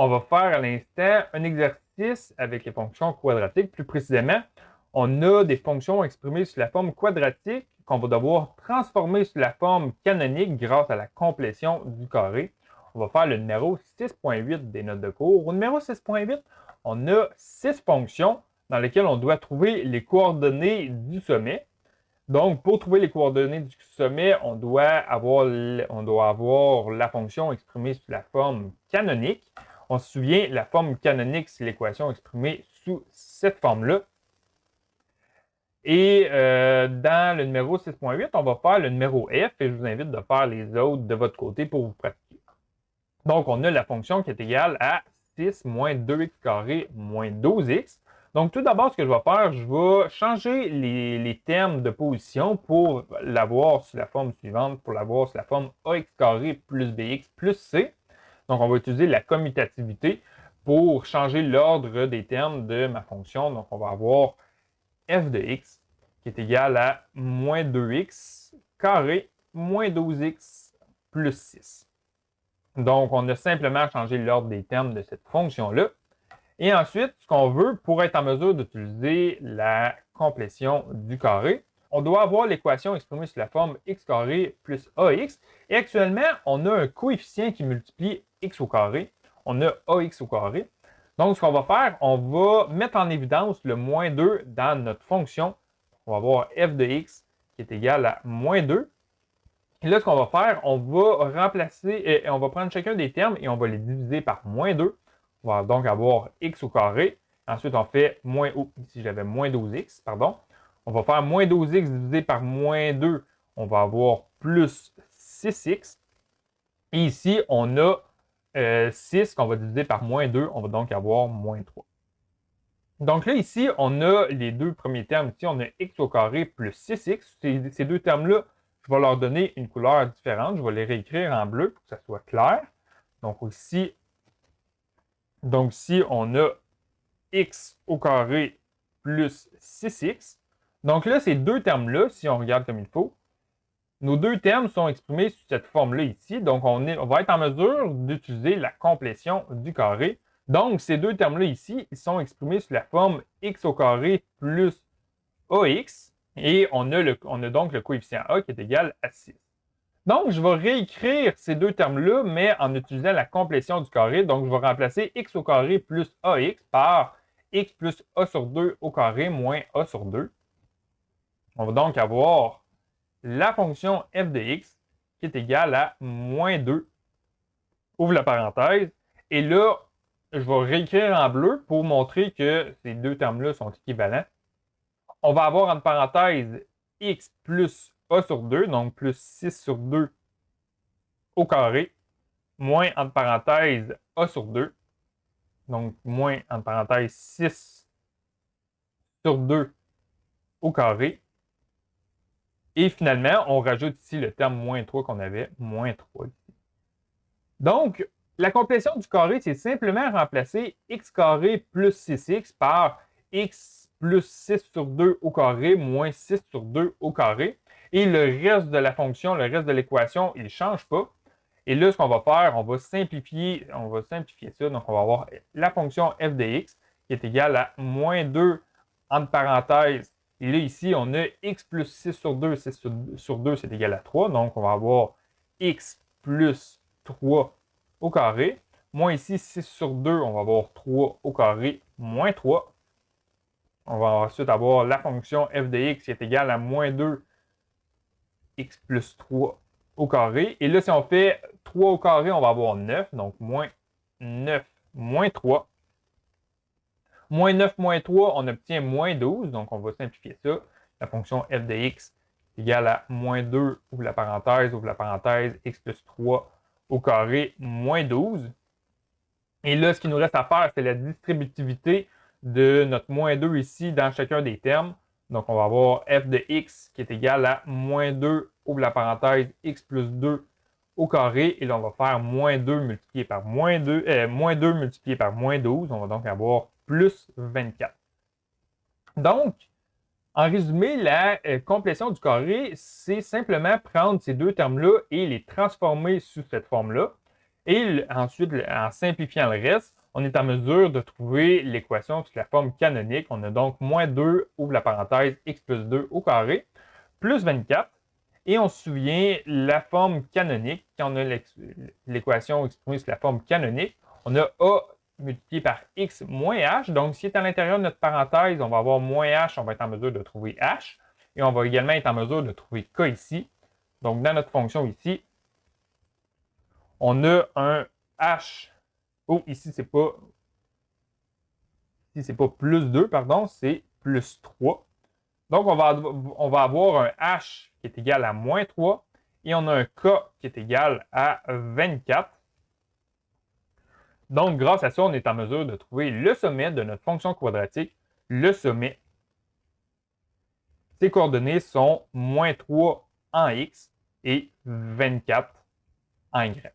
On va faire à l'instant un exercice avec les fonctions quadratiques. Plus précisément, on a des fonctions exprimées sous la forme quadratique qu'on va devoir transformer sous la forme canonique grâce à la complétion du carré. On va faire le numéro 6.8 des notes de cours. Au numéro 6.8, on a 6 fonctions dans lesquelles on doit trouver les coordonnées du sommet. Donc, pour trouver les coordonnées du sommet, on doit avoir la fonction exprimée sous la forme canonique. On se souvient, la forme canonique, c'est l'équation exprimée sous cette forme-là. Et dans le numéro 6.8, on va faire le numéro f et je vous invite de faire les autres de votre côté pour vous pratiquer. Donc, on a la fonction qui est égale à 6 moins 2x carré moins 12x. Donc, tout d'abord, ce que je vais faire, je vais changer les termes de position pour l'avoir sous la forme suivante, pour l'avoir sous la forme ax carré plus bx plus c. Donc, on va utiliser la commutativité pour changer l'ordre des termes de ma fonction. Donc, on va avoir f de x qui est égal à moins 2x carré moins 12x plus 6. Donc, on a simplement changé l'ordre des termes de cette fonction-là. Et ensuite, ce qu'on veut, pour être en mesure d'utiliser la complétion du carré, on doit avoir l'équation exprimée sous la forme x carré plus ax. Et actuellement, on a un coefficient qui multiplie x au carré. On a ax au carré. Donc, ce qu'on va faire, on va mettre en évidence le moins 2 dans notre fonction. On va avoir f de x qui est égal à moins 2. Et là, ce qu'on va faire, on va remplacer, et on va prendre chacun des termes et on va les diviser par moins 2. On va donc avoir x au carré. Ensuite, on fait moins, ici j'avais moins 12x, pardon. On va faire moins 12x divisé par moins 2. On va avoir plus 6x. Et ici, on a 6 qu'on va diviser par moins 2. On va donc avoir moins 3. Donc là, ici, on a les deux premiers termes. Ici, on a x au carré plus 6x. Ces deux termes-là, je vais leur donner une couleur différente. Je vais les réécrire en bleu pour que ça soit clair. Donc ici, on a x au carré plus 6x. Donc là, ces deux termes-là, si on regarde comme il faut, nos deux termes sont exprimés sous cette forme-là ici. Donc, on va être en mesure d'utiliser la complétion du carré. Donc, ces deux termes-là ici, ils sont exprimés sous la forme x au carré plus ax. Et on a donc le coefficient a qui est égal à 6. Donc, je vais réécrire ces deux termes-là, mais en utilisant la complétion du carré. Donc, je vais remplacer x au carré plus ax par x plus a sur 2 au carré moins a sur 2. On va donc avoir la fonction f de x qui est égale à moins 2, ouvre la parenthèse. Et là, je vais réécrire en bleu pour montrer que ces deux termes-là sont équivalents. On va avoir entre parenthèses x plus a sur 2, donc plus 6 sur 2 au carré, moins entre parenthèses a sur 2, donc moins entre parenthèses 6 sur 2 au carré. Et finalement, on rajoute ici le terme moins 3 qu'on avait, moins 3 ici. Donc, la complétion du carré, c'est simplement remplacer x carré plus 6x par x plus 6 sur 2 au carré moins 6 sur 2 au carré. Et le reste de la fonction, le reste de l'équation, il ne change pas. Et là, ce qu'on va faire, on va simplifier ça. Donc, on va avoir la fonction f de x qui est égale à moins 2 entre parenthèses. Et là, ici, on a x plus 6 sur 2. 6 sur 2, c'est égal à 3. Donc, on va avoir x plus 3 au carré. Moins ici, 6 sur 2, on va avoir 3 au carré moins 3. On va ensuite avoir la fonction f de x qui est égale à moins 2 x plus 3 au carré. Et là, si on fait 3 au carré, on va avoir 9. Donc, moins 9 moins 3. Moins 9 moins 3, on obtient moins 12. Donc, on va simplifier ça. La fonction f de x est égale à moins 2, ouvre la parenthèse, x plus 3 au carré, moins 12. Et là, ce qu'il nous reste à faire, c'est la distributivité de notre moins 2 ici dans chacun des termes. Donc, on va avoir f de x qui est égal à moins 2, ouvre la parenthèse, x plus 2 au carré. Et là, on va faire moins 2 multiplié par moins 2 multiplié par moins 12. On va donc avoir plus 24. Donc, en résumé, la complétion du carré, c'est simplement prendre ces deux termes-là et les transformer sous cette forme-là. Et ensuite, en simplifiant le reste, on est en mesure de trouver l'équation sous la forme canonique. On a donc moins 2, ouvre la parenthèse, x plus 2 au carré, plus 24. Et on se souvient, la forme canonique, quand on a l'équation exprimée sous la forme canonique, on a a multiplié par x moins h. Donc, si c'est à l'intérieur de notre parenthèse, on va avoir moins h, on va être en mesure de trouver h. Et on va également être en mesure de trouver k ici. Donc, dans notre fonction ici, on a un h. Oh, ici, c'est pas plus 2, pardon, c'est plus 3. Donc, on va avoir un h qui est égal à moins 3 et on a un k qui est égal à 24. Donc, grâce à ça, on est en mesure de trouver le sommet de notre fonction quadratique. Le sommet, ses coordonnées sont moins 3 en x et 24 en y.